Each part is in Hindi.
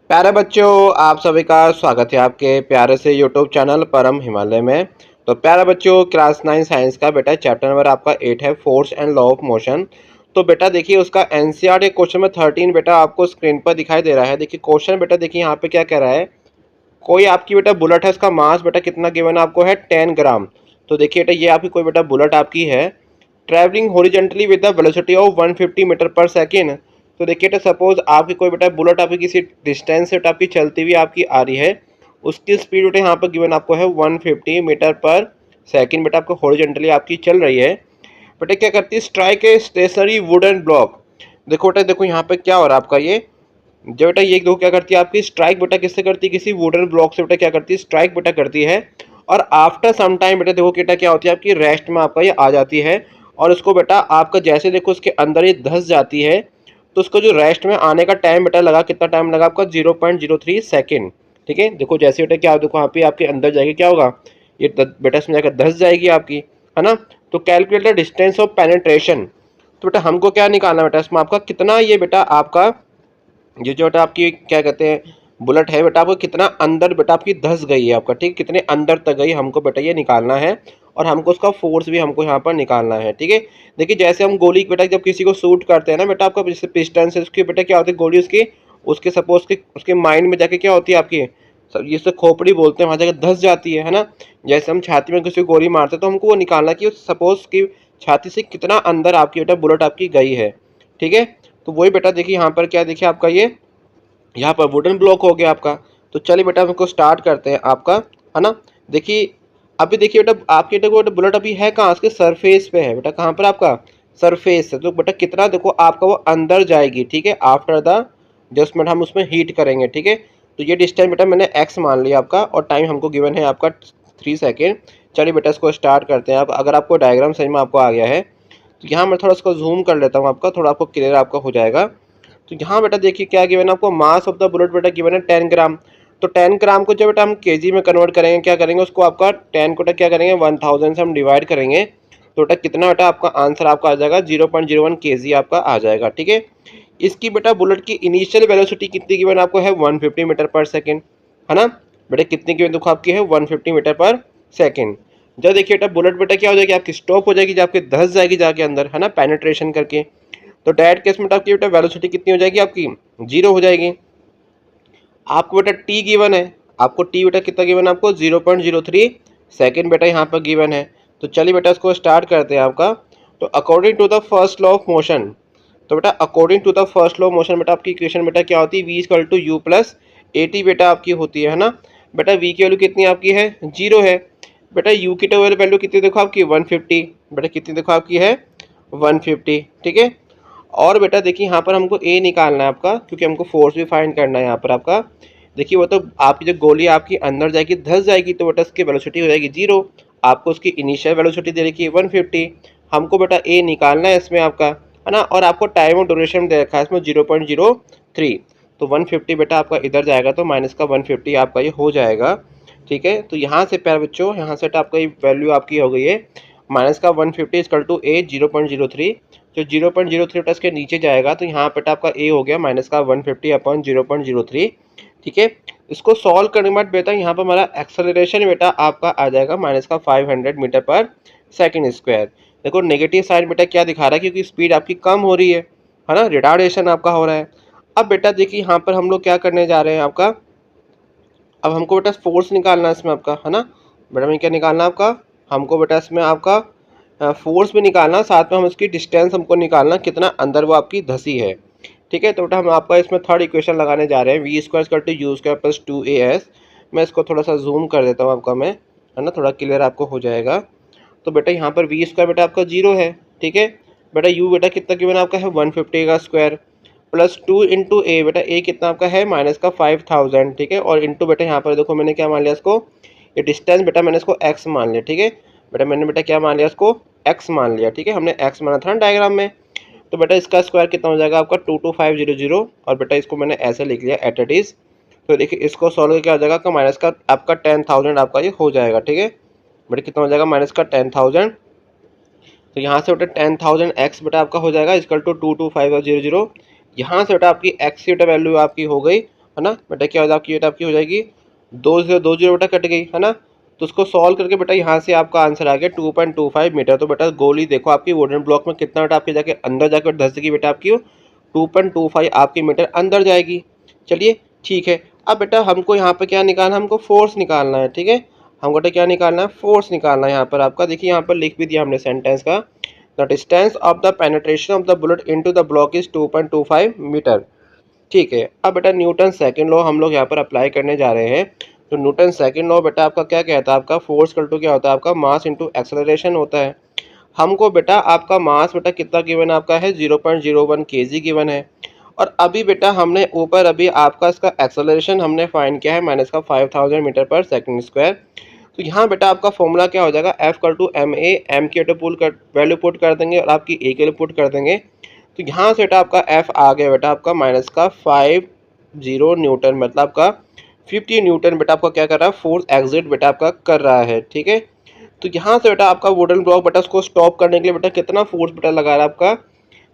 प्यारे बच्चों, आप सभी का स्वागत है आपके प्यारे से यूट्यूब चैनल परम हिमालय में। तो प्यारे बच्चों, क्लास 9 साइंस का बेटा चैप्टर नंबर आपका 8 है, force and law of motion. तो बेटा देखिए उसका एनसीईआरटी क्वेश्चन में 13 बेटा आपको स्क्रीन पर दिखाई दे रहा है। देखिए क्वेश्चन बेटा देखिए यहाँ पे क्या कह रहा है। कोई आपकी बेटा बुलेट है, उसका मास बेटा कितना गिवन आपको है 10 ग्राम। तो देखिए बेटा ये आपकी कोई बेटा बुलेट आपकी है travelling horizontally with the velocity of 150 metre पर सेकेंड। तो देखिए बेटा सपोज आपकी कोई बेटा बुलेट आपकी किसी डिस्टेंस से आपकी चलती हुई आपकी आ रही है, उसकी स्पीड बेटा यहाँ पर गिवन आपको है 150 मीटर पर सेकेंड बेटा आपको हॉरिजॉन्टली आपकी चल रही है। बेटा क्या करती है, strike a stationary wooden block. देखो बेटा देखो यहाँ पे क्या हो रहा है आपका ये, जब बेटा ये देखो क्या करती है आपकी स्ट्राइक बेटा किससे करती है, किसी वुडन ब्लॉक से बेटा क्या करती है, स्ट्राइक बेटा करती है। और आफ्टर सम टाइम बेटा देखो बेटा क्या होती है आपकी रेस्ट में आपका ये आ जाती है। और उसको बेटा आपका जैसे देखो उसके अंदर ये धंस जाती है, तो उसको जो रेस्ट में आने का टाइम बेटा लगा, कितना टाइम लगा आपका 0.03 सेकेंड। ठीक है, देखो जैसे बेटा क्या देखो यहाँ पे आपके अंदर जाएगी क्या होगा, ये बेटा इसमें जाकर धंस जाएगी आपकी, है ना। तो calculate the distance of penetration. तो बेटा हमको क्या निकालना बेटा इसमें आपका कितना ये बेटा आपका ये जो बेटा आपकी क्या कहते हैं बुलेट है बेटा आपको कितना अंदर बेटा आपकी धस गई है आपका, ठीक, कितने अंदर तक गई हमको बेटा ये निकालना है। और हमको उसका फोर्स भी हमको यहाँ पर निकालना है। ठीक है, देखिए जैसे हम गोली बेटा जब किसी को शूट करते हैं ना बेटा आपका, जैसे पिस्टन से उसकी बेटा क्या होती है गोली उसकी उसके सपोज के उसके माइंड में जाके क्या होती है आपकी, जिससे खोपड़ी बोलते हैं, वहाँ जाकर धस जाती है ना। जैसे हम छाती में किसी को गोली मारते हैं तो हमको वो निकालना कि सपोज की छाती से कितना अंदर आपकी बेटा बुलेट आपकी गई है। ठीक है, तो वही बेटा देखिए यहाँ पर क्या देखिए आपका ये यहाँ पर वुडन ब्लॉक हो गया आपका। तो चलिए बेटा हमको स्टार्ट करते हैं आपका, है ना। देखिए अभी देखिए बेटा आपकी बेटा बुलेट अभी है कहाँ, उसके सरफेस पे है बेटा, कहाँ पर आपका सरफेस है। तो बेटा कितना देखो आपका वो अंदर जाएगी। ठीक है, आफ्टर द एडजस्टमेंट हम उसमें हीट करेंगे। ठीक है, तो ये डिस्टेंस बेटा मैंने एक्स मान लिया आपका, और टाइम हमको गिवन है आपका 3 सेकेंड। चलिए बेटा इसको स्टार्ट करते हैं। आप अगर आपको डायग्राम समझ में आपको आ गया है तो यहाँ मैं थोड़ा इसको जूम कर लेता हूँ आपका, थोड़ा आपको क्लियर आपका हो जाएगा। तो यहाँ बेटा देखिए क्या गिवन है आपको, मास ऑफ द बुलेट बेटा गिवन है 10 ग्राम। तो 10 ग्राम को जब बेटा हम केजी में कन्वर्ट करेंगे, क्या करेंगे उसको आपका 10 को क्या करेंगे 1000 से हम डिवाइड करेंगे, तो बेटा कितना बेटा आपका आंसर आपका आ जाएगा 0.01 केजी आपका आ जाएगा। ठीक है, इसकी बेटा बुलेट की इनिशियल वेलोसिटी कितनी गिवन आपको है 150 मीटर पर सेकेंड, है ना। बेटा कितनी गिवन देखो आपकी है 150 मीटर पर सेकेंड। जब देखिए बेटा बुलेट बेटा क्या हो जाएगी आपकी, स्टॉप हो जाएगी, जब आपकी धंस जाएगी जाके अंदर, है ना, पेनिट्रेशन करके। तो डैट केस में आपकी बेटा वेलोसिटी कितनी हो जाएगी आपकी, 0 हो जाएगी। आपको बेटा टी गिवन है, आपको टी बेटा कितना गिवन है आपको 0.03 सेकेंड बेटा यहाँ पर गिवन है। तो चलिए बेटा इसको स्टार्ट करते हैं आपका। तो according to the first law of motion, तो बेटा according to the first law of motion बेटा आपकी इक्वेशन बेटा क्या होती है, v equal to u plus a t बेटा आपकी होती है ना। बेटा वी की वैल्यू कितनी आपकी है 0 है। बेटा यू की वैल्यू कितनी देखो आपकी 150, बेटा कितनी देखो आपकी है 150। ठीक है, और बेटा देखिए यहाँ पर हमको ए निकालना है आपका, क्योंकि हमको फोर्स भी फाइंड करना है यहाँ पर आपका। देखिए वो तो आपकी जो गोली आपकी अंदर जाएगी धंस जाएगी, तो बेटा उसकी वेलोसिटी हो जाएगी 0। आपको उसकी इनिशियल वेलोसिटी दे रखी है 150, हमको बेटा ए निकालना है इसमें आपका, है ना। और आपको टाइम और ड्यूरेशन दे रखा है इसमें 0.03। तो 150 बेटा आपका इधर जाएगा तो माइनस का 150 आपका ये हो जाएगा। ठीक है, तो यहाँ से प्यारे बच्चों यहाँ से आपका ये वैल्यू आपकी हो गई है माइनस का 150 इक्वल टू ए 0.03। जो 0.03 बेटा इसके नीचे जाएगा तो यहाँ पे आपका ए हो गया माइनस का 150 अपॉन 0.03। ठीक है, इसको सॉल्व करने के बाद बेटा यहाँ पर हमारा एक्सेलरेशन बेटा आपका आ जाएगा माइनस का 500 मीटर पर सेकेंड स्क्वायर। देखो नेगेटिव साइड बेटा क्या दिखा रहा है, क्योंकि स्पीड आपकी कम हो रही है ना, रिटार्डेशन आपका हो रहा है। अब बेटा देखिए यहाँ पर हम लोग क्या करने जा रहे हैं आपका, अब हमको बेटा फोर्स निकालना है इसमें आपका, है ना। बेटा में क्या निकालना है आपका, हमको बेटा इसमें आपका फोर्स भी निकालना, साथ में हम इसकी डिस्टेंस हमको निकालना कितना अंदर वो आपकी धसी है। ठीक है, तो बेटा हम आपका इसमें थर्ड इक्वेशन लगाने जा रहे हैं, v square equal to u square plus 2as। मैं इसको थोड़ा सा जूम कर देता हूँ आपका मैं, है ना, थोड़ा क्लियर आपको हो जाएगा। तो बेटा यहाँ पर वी स्क्वायर बेटा आपका 0 है। ठीक है, बेटा यू बेटा कितना गिवन आपका है 150 का स्क्वायर प्लस 2 इंटू ए, बेटा ए कितना आपका है माइनस का 5000। ठीक है, और इंटू बेटा यहाँ पर देखो मैंने क्या मान लिया इसको, ये डिस्टेंस बेटा मैंने इसको एक्स मान लिया। ठीक है, बेटा मैंने बेटा क्या मान लिया इसको एक्स मान लिया। ठीक है, हमने एक्स माना था ना डायग्राम में। तो बेटा इसका स्क्वायर कितना हो जाएगा आपका 22500, और बेटा इसको मैंने ऐसे लिख लिया एट इट इज। तो देखिए इसको सॉल्व करके आ जाएगा आपका माइनस का आपका 10,000 आपका ये हो जाएगा। ठीक है, बेटा कितना हो जाएगा माइनस का 10,000। तो यहाँ से बेटा 10,000 एक्स बेटा आपका हो जाएगा इक्वल टू 22500। यहाँ से बेटा आपकी एक्स की बेटा वैल्यू आपकी हो गई है ना बेटा, क्या हो आपकी बेटा, आपकी हो जाएगी 2 0 बेटा, कट गई है ना। तो उसको सॉल्व करके बेटा यहाँ से आपका आंसर आ गया 2.25 मीटर। तो बेटा गोली देखो आपकी वुडन ब्लॉक में कितना बेटा आपके जाके अंदर जाकर धंसेगी बेटा, आपकी 2.25 आपकी मीटर अंदर जाएगी। चलिए ठीक है। अब बेटा हमको यहाँ पे क्या निकालना है, हमको फोर्स निकालना है। ठीक है, हमको बेटा क्या निकालना है, फोर्स निकालना है। यहाँ पर आपका देखिए, यहाँ पर लिख भी दिया हमने सेंटेंस का, the distance of the penetration of the bullet into the block is 2.25 metre. ठीक है। अब बेटा न्यूटन सेकंड लॉ हम लोग यहाँ पर अप्लाई करने जा रहे हैं। तो न्यूटन सेकंड लॉ बेटा आपका क्या कहता है, आपका फोर्स इक्वल टू क्या होता है, आपका मास इंटू एक्सेलरेशन होता है। हमको बेटा आपका मास बेटा कितना गिवन आपका है, 0.01 kg गिवन है। और अभी बेटा हमने ऊपर अभी आपका इसका एक्सेलरेशन हमने फाइंड किया है माइनस का 5000 मीटर पर सेकंड स्क्वायर। तो यहाँ बेटा आपका फॉर्मूला क्या हो जाएगा, एफ कल टू एम ए, एम की वैल्यू पुट कर देंगे और आपकी ए की वैल्यू पुट कर देंगे। तो यहाँ से बेटा आपका एफ आ गया बेटा आपका माइनस का 50 न्यूटन, मतलब आपका 50 न्यूटन बेटा आपका क्या कर रहा है, फोर्स एग्जिट बेटा आपका कर रहा है। ठीक है। तो यहाँ से बेटा आपका वुडन ब्लॉक बेटा उसको स्टॉप करने के लिए बेटा कितना फोर्स बेटा लगा रहा है आपका,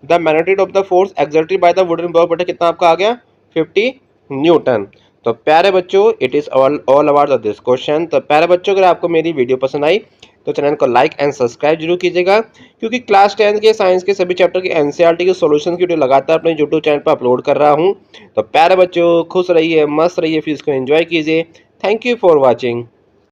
the magnitude of the force exerted by the wooden block बेटा कितना आपका आ गया, 50 न्यूटन। तो प्यारे बच्चों, it is all about this question. तो प्यारे बच्चों, अगर आपको मेरी वीडियो पसंद आई तो चैनल को लाइक एंड सब्सक्राइब जरूर कीजिएगा, क्योंकि क्लास 10 के साइंस के सभी चैप्टर के एनसीईआरटी के सॉल्यूशन की वीडियो लगातार अपने यूट्यूब चैनल पर अपलोड कर रहा हूँ। तो प्यारे बच्चों, खुश रहिए, मस्त रहिए, फिर इसको एंजॉय कीजिए। Thank you for watching.